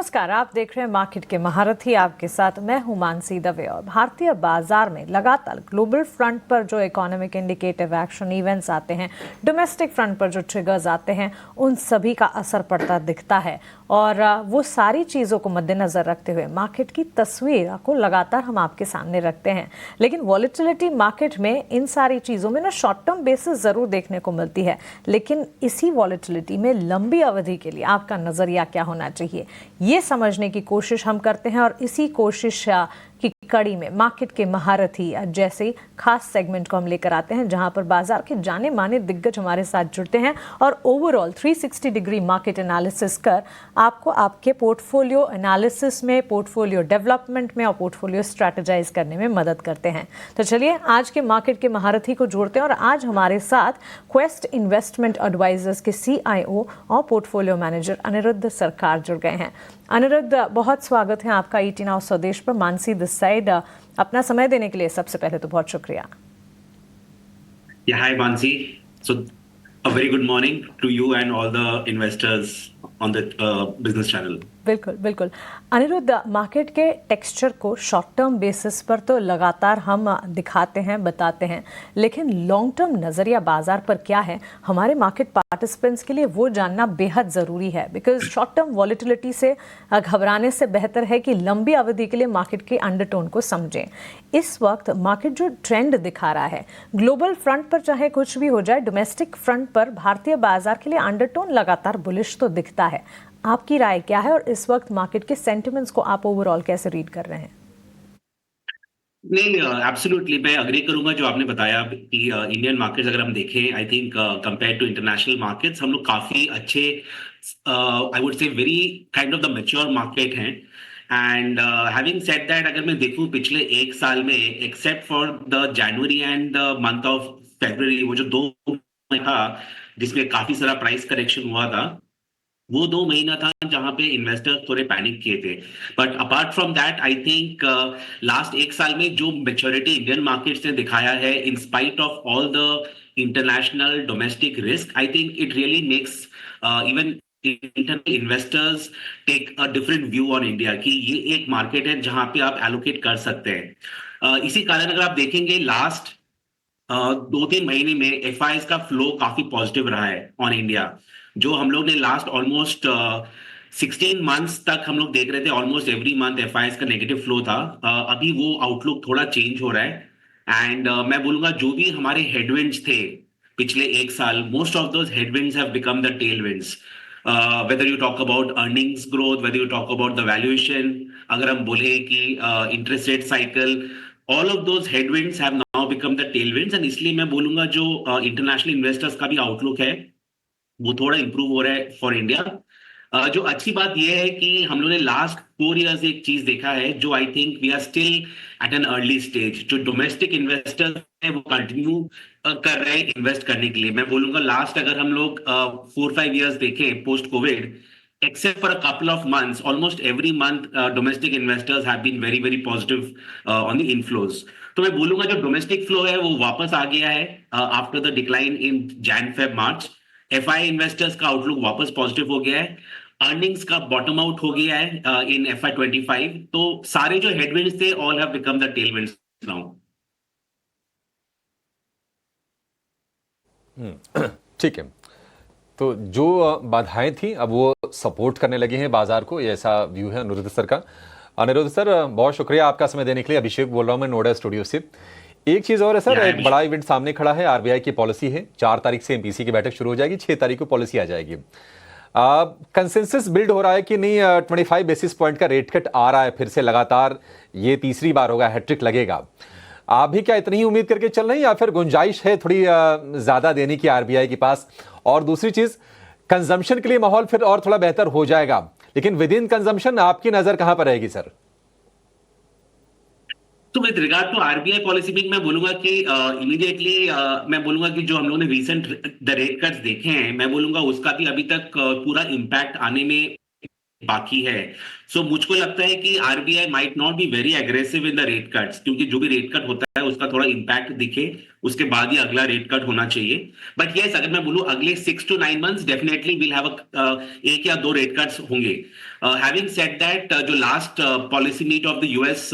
नमस्कार, आप देख रहे हैं मार्केट के महारथी। आपके साथ मैं हूं मानसी दवे। और भारतीय बाजार में लगातार ग्लोबल फ्रंट पर जो इकोनॉमिक इंडिकेटिव एक्शन इवेंट्स आते हैं, डोमेस्टिक फ्रंट पर जो ट्रिगर्स आते हैं, उन सभी का असर पड़ता दिखता है। और वो सारी चीज़ों को मद्देनजर रखते हुए मार्केट की तस्वीर को लगातार हम आपके सामने रखते हैं। लेकिन वॉलेटिलिटी मार्केट में इन सारी चीज़ों में ना शॉर्ट टर्म बेसिस ज़रूर देखने को मिलती है, लेकिन इसी वॉलेटिलिटी में लंबी अवधि के लिए आपका नज़रिया क्या होना चाहिए, ये समझने की कोशिश हम करते हैं। और इसी कोशिश की कड़ी में मार्केट के महारथी जैसे खास सेगमेंट को हम लेकर आते हैं, जहां पर बाजार के जाने माने दिग्गज हमारे साथ जुड़ते हैं और ओवरऑल 360 डिग्री मार्केट एनालिसिस कर आपको आपके पोर्टफोलियो एनालिसिस में, पोर्टफोलियो डेवलपमेंट में और पोर्टफोलियो स्ट्रैटेजाइज करने में मदद करते हैं। तो चलिए आज के मार्केट के महारथी को जोड़ते हैं। और आज हमारे साथ क्वेस्ट इन्वेस्टमेंट एडवाइजर्स के CIO और पोर्टफोलियो मैनेजर अनिरुद्ध सरकार जुड़ गए हैं। अनिरुद्ध, बहुत स्वागत है आपका ET Now स्वदेश पर। मानसी दिस साइड, अपना समय देने के लिए सबसे पहले तो बहुत शुक्रिया। Hi Mansi. So a very good morning to you and all the investors on the business channel. बिल्कुल बिल्कुल। अनिरुद्ध, मार्केट के टेक्सचर को शॉर्ट टर्म बेसिस पर तो लगातार हम दिखाते हैं, बताते हैं, लेकिन लॉन्ग टर्म नज़रिया बाजार पर क्या है, हमारे मार्केट पार्टिसिपेंट्स के लिए वो जानना बेहद ज़रूरी है। बिकॉज शॉर्ट टर्म वॉलेटिलिटी से घबराने से बेहतर है कि लंबी अवधि के लिए मार्केट के अंडरटोन को समझें। इस वक्त मार्केट जो ट्रेंड दिखा रहा है ग्लोबल फ्रंट पर, चाहे कुछ भी हो जाए, डोमेस्टिक फ्रंट पर भारतीय बाजार के लिए अंडरटोन लगातार बुलिश तो दिखता है। आपकी राय क्या है और इस वक्त मार्केट के सेंटिमेंट्स को आप ओवरऑल कैसे रीड कर रहे हैं? नहीं, एब्सोल्युटली मैं अग्री करूंगा जो आपने बताया कि इंडियन मार्केट्स अगर हम देखें, I think compare to international markets हम लोग काफी अच्छे, I would say very kind of the mature market हैं। एंड हैविंग सेड दैट, अगर मैं देखूं पिछले एक साल में, except for the January and the month of February, वो जो 2 महीना था जिसमें काफी सारा प्राइस करेक्शन हुआ था, वो 2 महीना था जहां पे इन्वेस्टर थोड़े पैनिक किए थे। But apart from that, I think last एक साल में जो मेच्योरिटी इंडियन मार्केट्स ने दिखाया है, in spite of all the international domestic risk, I think it really makes even internal investors take a different view on India कि ये एक मार्केट है जहां पे आप एलोकेट कर सकते हैं। इसी कारण अगर आप देखेंगे लास्ट 2-3 महीने में FIs का फ्लो काफी पॉजिटिव रहा है ऑन इंडिया। जो हम लोग ने लास्ट ऑलमोस्ट 16 मंथ्स तक हम लोग देख रहे थे, ऑलमोस्ट एवरी मंथ FIs का नेगेटिव फ्लो था। अभी वो आउटलुक थोड़ा चेंज हो रहा है। एंड मैं बोलूंगा जो भी हमारे हेडविंड्स थे पिछले एक साल, most of those headwinds have become the tailwinds. Whether you talk about earnings growth, whether you talk about the valuation, अगर हम बोले कि interest rate cycle, all of those headwinds have now become the tailwinds. And इसलिए मैं बोलूंगा जो international investors का भी आउटलुक है वो थोड़ा इंप्रूव हो रहा है फॉर इंडिया। जो अच्छी बात यह है कि हम लोगों ने लास्ट 4 इयर्स एक चीज देखा है जो I think we are still at an early stage. जो डोमेस्टिक इन्वेस्टर्स है वो कंटिन्यू कर रहे हैं इन्वेस्ट करने के लिए। मैं बोलूंगा लास्ट अगर हम लोग 4-5 इयर्स देखें post Covid, except for a couple of months, almost every month domestic investors have been very very positive on the inflows. तो मैं बोलूंगा जो डोमेस्टिक फ्लो है वो वापस आ गया है after the decline in Jan Feb March. FI investors का आउटलुक वापस पॉजिटिव हो गया है। अर्निंग्स का बॉटम आउट हो गया है इन FY25। तो सारे जो हेडविंड्स थे all have become the tailwinds now. ठीक है, तो जो बाधाएं थी अब वो सपोर्ट करने लगी हैं बाजार को, ये ऐसा व्यू है अनिरुद्ध सर का। अनिरुद्ध सर, बहुत शुक्रिया आपका समय देने के लिए। अभिषेक बोल रहा हूं मैं नोएडा स्टूडियो से। एक चीज और है सर, एक बड़ा इवेंट सामने खड़ा है। RBI की पॉलिसी है, 4 तारीख से MPC की बैठक शुरू हो जाएगी, 6 तारीख को पॉलिसी आ जाएगी। कंसेंसस बिल्ड हो रहा है कि नहीं 25 बेसिस पॉइंट का रेट कट आ रहा है फिर से लगातार, ये तीसरी बार होगा, हैट्रिक लगेगा। आप भी क्या इतनी ही उम्मीद करके चल रहे हैं या फिर गुंजाइश है थोड़ी ज्यादा देने की RBI के पास? और दूसरी चीज, कंजम्पशन के लिए माहौल फिर और थोड़ा बेहतर हो जाएगा, लेकिन विद इन कंजम्पशन आपकी नजर कहां पर रहेगी सर? तो with regard to RBI policy भी मैं बोलूंगा कि इमीडिएटली मैं बोलूंगा कि जो हम लोगों ने रिसेंट द रेट कट्स देखे हैं, मैं बोलूंगा उसका भी अभी तक पूरा इम्पैक्ट आने में बाकी है। सो मुझको लगता है कि RBI might not be very aggressive in the rate cuts, क्योंकि जो भी रेट कट होता है उसका थोड़ा इंपैक्ट दिखे, उसके बाद ही अगला रेट कट होना चाहिए। बट यस, अगर मैं बोलूं अगले 6 to 9 months definitely will have एक या दो रेट कट्स होंगे। हैविंग सेड दैट, जो last policy meet of the US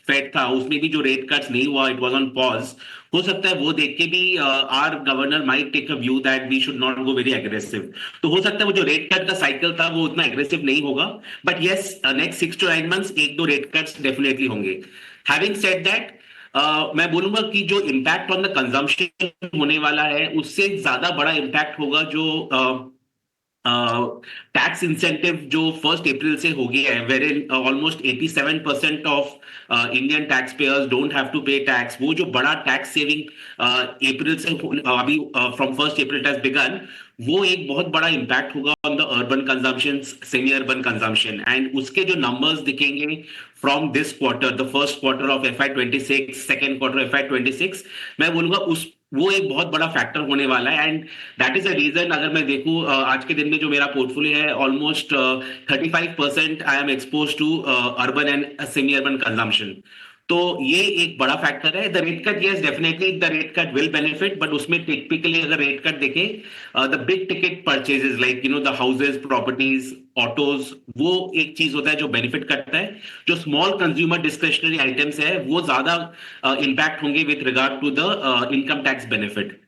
Fed था, उसमें भी जो रेट कट्स नहीं हुआ, इट वाज ऑन पॉज। हो सकता है वो देख के भी our governor might take a view that we should not go very aggressive. तो हो सकता है वो जो रेट कट का साइकिल था वो उतना एग्रेसिव नहीं होगा, but yes, next 6 to 9 months एक दो रेट कट्स डेफिनेटली होंगे। हैविंग सेड दैट, मैं बोलूंगा कि जो इम्पैक्ट ऑन द कंजम्पशन होने वाला है, उससे ज्यादा बड़ा इम्पैक्ट होगा जो टैक्स इंसेंटिव जो 1 अप्रैल से हो गया है, wherein almost 87% of Indian tax payers don't have to pay tax. वो जो बड़ा टैक्स सेविंग अप्रैल से अभी फ्रॉम 1 अप्रैल हैज बिगन, वो एक बहुत बड़ा इम्पैक्ट होगा on the urban consumption, semi urban consumption, and उसके जो नंबर्स दिखेंगे from this quarter, the first quarter of FY26, second quarter FY26, मैं बोलूंगा उस वो एक बहुत बड़ा फैक्टर होने वाला है। And that is a reason, अगर मैं देखूं आज के दिन में जो मेरा पोर्टफोलियो है, almost 35% I am expose to urban and semi urban consumption. तो ये एक बड़ा फैक्टर है। The rate cut, yes definitely the rate cut will benefit, but उसमें टिपिकली अगर रेट कट देखे, the big ticket purchases like the houses, properties, autos, वो एक चीज होता है जो बेनिफिट करता है। जो स्मॉल कंज्यूमर डिस्क्रिशनरी आइटम्स है वो ज्यादा इम्पैक्ट होंगे with regard to the income tax benefit.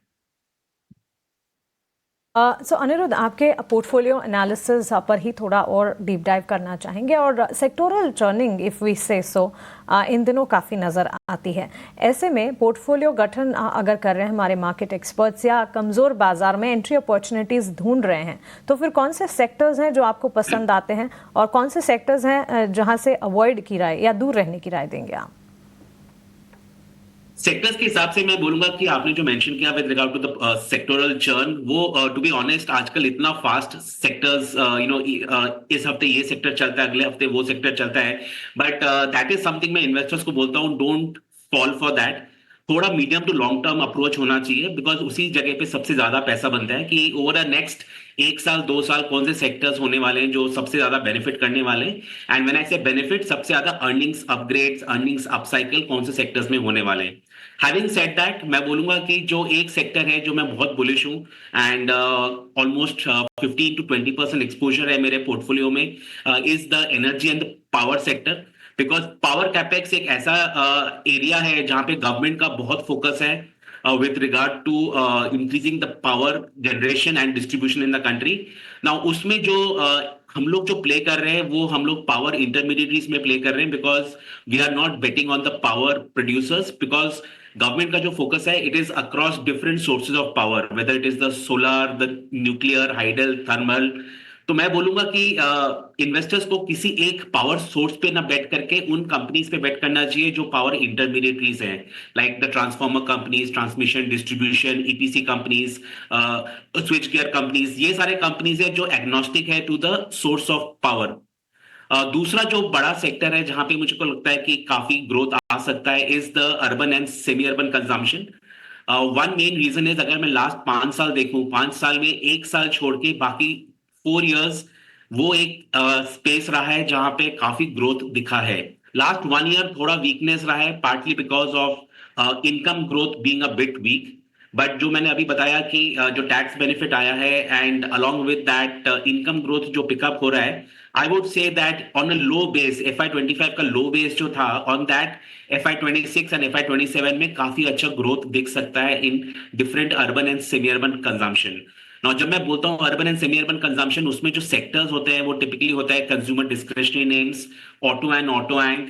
So Anirudh, आपके पोर्टफोलियो एनालिसिस पर ही थोड़ा और डीप डाइव करना चाहेंगे, और सेक्टोरल चर्निंग इफ़ वी से सो इन दिनों काफ़ी नज़र आती है। ऐसे में पोर्टफोलियो गठन अगर कर रहे हैं हमारे मार्केट एक्सपर्ट्स, या कमज़ोर बाजार में एंट्री अपॉर्चुनिटीज़ ढूंढ रहे हैं, तो फिर कौन से सेक्टर्स हैं जो आपको पसंद आते हैं, और कौन से सेक्टर्स हैं जहां से अवॉइड की राय या दूर रहने की राय देंगे आप? सेक्टर्स के हिसाब से मैं बोलूंगा कि आपने जो मेंशन किया with regard to the sectoral churn, वो टू बी ऑनेस्ट आजकल इतना फास्ट सेक्टर्स, इस हफ्ते ये सेक्टर चलता है, अगले हफ्ते वो सेक्टर चलता है, बट दैट इज समथिंग मैं इन्वेस्टर्स को बोलता हूँ, डोंट फॉल फॉर दैट। थोड़ा medium to long term approach होना चाहिए, बिकॉज उसी जगह पे सबसे ज्यादा पैसा बनता है कि ओवर अ नेक्स्ट 1 साल 2 साल कौन से सेक्टर्स होने वाले हैं जो सबसे ज्यादा बेनिफिट करने वाले हैं। एंड व्हेन आई से बेनिफिट, सबसे ज्यादा अर्निंग्स अपग्रेड्स, अर्निंग्स अपसाइकिल कौन से सेक्टर्स में होने वाले हैं। हैविंग सेड दैट, मैं बोलूंगा कि जो एक सेक्टर है जो मैं बहुत बुलिश हूं, एंड ऑलमोस्ट 15 to 20% एक्सपोजर है मेरे पोर्टफोलियो में, is the energy and the power sector. Because power capex एक ऐसा एरिया है जहां पे गवर्नमेंट का बहुत फोकस है with regard to increasing the power generation and distribution in the country. Now उसमें जो हम लोग जो प्ले कर रहे हैं वो हम लोग पावर इंटरमीडिएटरीज में प्ले कर रहे हैं, because we are not betting on the power producers, because government का जो फोकस है it is across different sources of power, whether it is the solar, the nuclear, hydel, thermal. तो मैं बोलूंगा कि इन्वेस्टर्स को किसी एक पावर सोर्स पे ना बेट करके उन कंपनीज पे बेट करना चाहिए जो पावर इंटरमीडिएटरीज हैं, like the transformer companies, transmission distribution, EPC companies, switchgear companies. ये सारे कंपनीज है जो एग्नोस्टिक है to the source of power. दूसरा जो बड़ा सेक्टर है जहां पे मुझे को लगता है कि काफी ग्रोथ आ सकता है, is the urban and semi urban consumption. One main reason is, अगर मैं लास्ट 5 साल देखूं, 5 साल में 1 साल छोड़ के बाकी 4 years वो एक स्पेस रहा है जहां पे काफी ग्रोथ दिखा है। लास्ट 1 year थोड़ा वीकनेस रहा है, partly because of income growth being a bit weak. But जो मैंने अभी बताया कि जो टैक्स बेनिफिट आया है, and along with that income growth जो पिकअप हो रहा है, आई would say that on a low base, FY25 का लो बेस जो था, on that FY26 and FY27 में काफी अच्छा ग्रोथ दिख सकता है in different urban and semi urban consumption. Now, जब मैं बोलता हूँ urban and semi urban consumption, उसमें जो सेक्टर्स होते हैं वो टिपिकली होता है consumer discretionary names, auto and auto and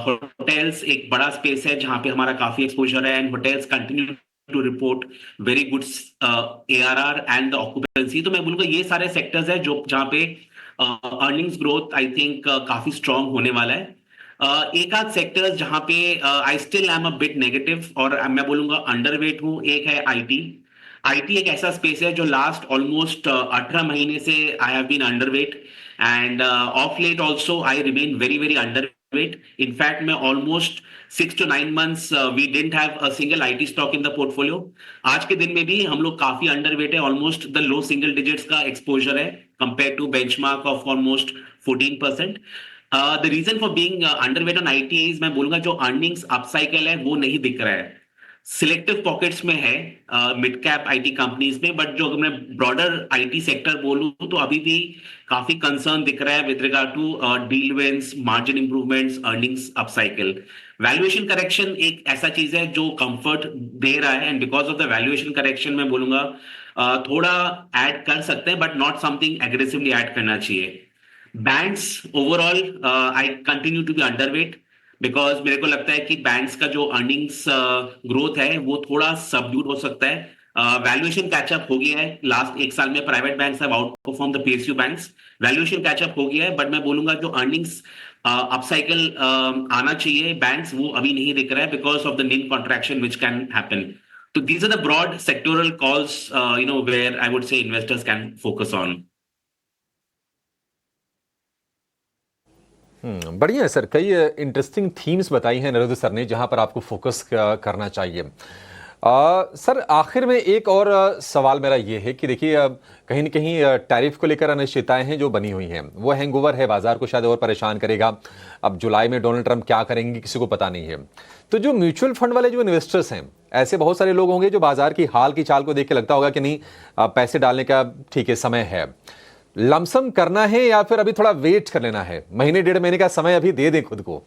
hotels एक बड़ा स्पेस है जहां पे हमारा काफी एक्सपोजर है, and hotels continue to report very good ARR and the occupancy. तो मैं बोलूंगा ये सारे सेक्टर्स है जो जहां पे अर्निंग्स ग्रोथ आई थिंक काफी स्ट्रांग होने वाला है। एक आध सेक्टर्स जहां पे I still am a bit negative और मैं बोलूंगा अंडरवेट हूं, एक है आईटी एक ऐसा स्पेस है जो लास्ट ऑलमोस्ट 18 महीने से I have been underweight, and of late also I remain very very underweight. In fact मैं almost 6 to 9 months we didn't have a single IT stock in the portfolio. आज के दिन में भी हम लोग काफी अंडरवेट है, almost the low single digits का एक्सपोजर है compared to benchmark of almost 14%. The reason for being underweight on IT is मैं बोलूंगा जो earnings upcycle है वो नहीं दिख रहा है. सिलेक्टिव पॉकेट्स में है मिड कैप आईटी कंपनीज में, बट जो अगर मैं ब्रॉडर आईटी सेक्टर बोलूं तो अभी भी काफी कंसर्न दिख रहा है with regard to deal wins, margin improvements, earnings upcycle. Valuation correction एक ऐसा चीज है जो कंफर्ट दे रहा है, and because of the valuation correction मैं बोलूंगा थोड़ा ऐड कर सकते हैं, but not something aggressively add करना चाहिए. Banks overall I continue to be underweight because मेरे को लगता है कि बैंक्स का जो अर्निंग्स ग्रोथ है वो थोड़ा सबड्यूड हो सकता है. वैल्यूएशन कैचअप हो गया है लास्ट एक साल में. Private banks have outperform the PSU banks. Valuation catch up हो गया है, बट मैं बोलूंगा जो अर्निंग्स अपसाइकिल आना चाहिए बैंक्स वो अभी नहीं दिख रहा है because of the nim contraction which can happen. तो these are the broad sectoral calls where I would say investors can focus on. बढ़िया है सर. कई इंटरेस्टिंग थीम्स बताई हैं अनिरुद्ध सर ने जहां पर आपको फोकस करना चाहिए. सर आखिर में एक और सवाल मेरा ये है कि देखिए कहीं न कहीं टैरिफ को लेकर अनिश्चितताएं हैं जो बनी हुई हैं, वो हैंगओवर है, बाजार को शायद और परेशान करेगा. अब जुलाई में डोनाल्ड ट्रंप क्या करेंगे किसी को पता नहीं है. तो जो म्यूचुअल फंड वाले जो इन्वेस्टर्स हैं, ऐसे बहुत सारे लोग होंगे जो बाजार की हाल की चाल को देख के लगता होगा कि नहीं पैसे डालने का ठीक है समय है, लमसम करना है या फिर अभी थोड़ा वेट कर लेना है, महीने डेढ़ महीने का समय अभी दे दें खुद को.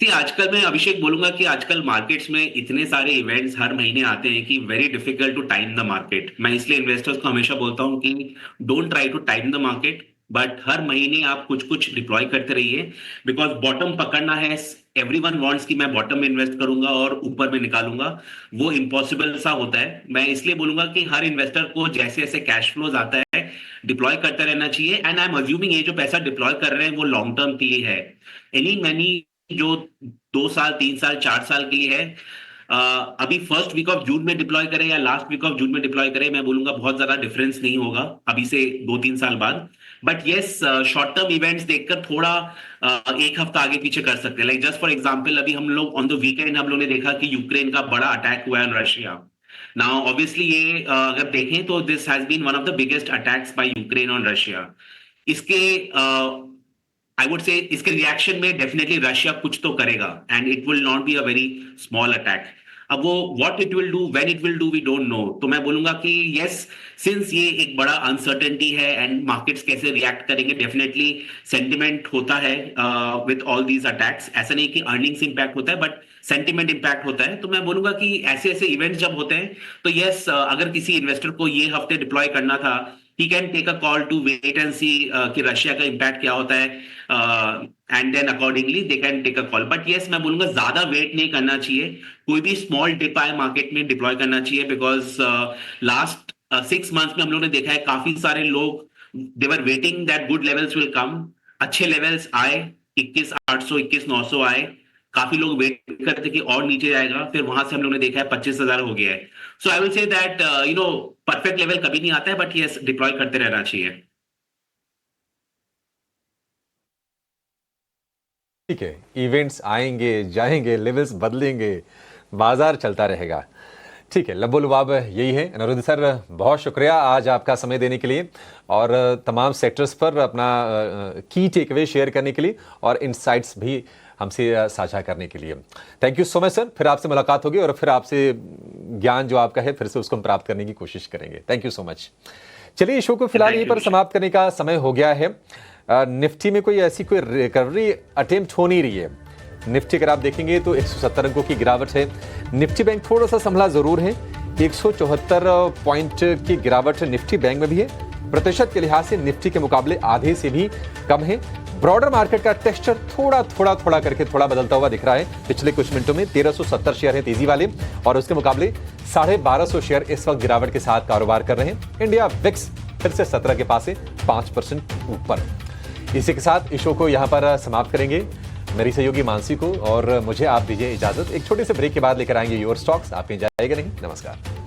आजकल मैं अभिषेक बोलूंगा कि आजकल मार्केट्स में इतने सारे इवेंट्स हर महीने आते हैं कि very difficult to time the market. मैं इसलिए इन्वेस्टर्स को हमेशा बोलता हूं कि don't try to time the market, but हर महीने आप कुछ कुछ डिप्लॉय करते रहिए बिकॉज बॉटम पकड़ना है. एवरीवन वांट्स कि मैं बॉटम में इन्वेस्ट करूंगा और ऊपर में निकालूंगा, वो इम्पॉसिबल सा होता है. मैं इसलिए बोलूंगा कि हर इन्वेस्टर को जैसे जैसे कैश फ्लोज आता है डिप्लॉय करते रहना चाहिए. एंड आई एम अज्यूमिंग ये जो पैसा डिप्लॉय कर रहे हैं वो लॉन्ग टर्म के लिए है. एनी मनी जो 2 साल 3 साल 4 साल के लिए है, अभी फर्स्ट वीक ऑफ जून में डिप्लॉय करें या लास्ट वीक ऑफ जून में डिप्लॉय करें, मैं बोलूंगा बहुत ज्यादा डिफरेंस नहीं होगा अभी से 2-3 साल बाद. But yes, short term events देखकर थोड़ा एक हफ्ता आगे पीछे कर सकते हैं. लाइक जस्ट फॉर एग्जांपल अभी हम लोग ऑन द वीकेंड हम लोग ने देखा कि यूक्रेन का बड़ा अटैक हुआ है ऑन रशिया. नाउ ऑब्वियसली ये अगर देखें तो this has been one of the biggest attacks by Ukraine on Russia. इसके आई वुड से इसके रिएक्शन में डेफिनेटली रशिया कुछ तो करेगा and it will not be a very small attack. अब वो what it will do, when it will do, we don't know. तो मैं बोलूंगा कि यस, सिंस ये एक बड़ा अनसर्टेनिटी है एंड मार्केट्स कैसे रिएक्ट करेंगे, डेफिनेटली सेंटिमेंट होता है विद ऑल दीज अटैक्स. ऐसा नहीं कि अर्निंग्स इंपैक्ट होता है बट सेंटिमेंट इंपैक्ट होता है. तो मैं बोलूंगा कि ऐसे ऐसे इवेंट्स जब होते हैं तो यस, अगर किसी इन्वेस्टर को ये हफ्ते डिप्लॉय करना था, he can take a call to wait and see कि रशिया का इम्पैक्ट क्या होता है and then accordingly they can take a call. But yes, मैं बोलूंगा ज्यादा वेट नहीं करना चाहिए. कोई भी स्मॉल डिप आए मार्केट में डिप्लॉय करना चाहिए बिकॉज लास्ट 6 months में हम लोग ने देखा है काफी सारे लोग they were waiting that good levels will come. अच्छे लेवल्स आए, 21,800 21,900 आए, काफी लोग वेट करते कि और नीचे जाएगा, फिर वहां से हम लोग ने देखा है 25,000 हो गया है. So I will say that perfect level कभी नहीं आता है, बट यस, डिप्लॉय करते रहना चाहिए. ठीक है, इवेंट्स आएंगे जाएंगे, लेवल्स बदलेंगे, बाजार चलता रहेगा. ठीक है, लब्बो लुबाब यही है. अनिरुद्ध सर बहुत शुक्रिया आज आपका समय देने के लिए और तमाम सेक्टर्स पर अपना की टेकअवे शेयर करने के लिए और इनसाइट्स भी हमसे साझा करने के लिए. Thank you so much sir. फिर आपसे मुलाकात होगी और फिर आपसे ज्ञान जो आपका है फिर से उसको हम प्राप्त करने की कोशिश करेंगे. Thank you so much. चलिए, शो को फिलहाल यहीं पर समाप्त करने का समय हो गया है. निफ्टी में कोई ऐसी कोई रिकवरी अटेम्प्ट हो नहीं रही है. निफ्टी अगर आप देखेंगे तो 170 अंकों की गिरावट है. निफ्टी बैंक थोड़ा सा संभला जरूर है. 174 पॉइंट की गिरावट निफ्टी बैंक में भी है. प्रतिशत के लिहाज से निफ्टी के मुकाबले आधे से भी कम है. ब्रॉडर मार्केट का टेक्सचर थोड़ा करके थोड़ा बदलता हुआ दिख रहा है. पिछले कुछ मिनटों में 1370 शेयर हैं तेजी वाले और उसके मुकाबले 1250 शेयर इस वक्त गिरावट के साथ कारोबार कर रहे हैं. इंडिया विक्स फिर से 17 के पास है, 5% ऊपर. इसी के साथ इस शो को यहां पर समाप्त करेंगे. मेरी सहयोगी मानसी को और मुझे आप दीजिए इजाजत. एक छोटे से ब्रेक के बाद लेकर आएंगे योर स्टॉक्स. आप कहीं जाएगा नहीं. नमस्कार.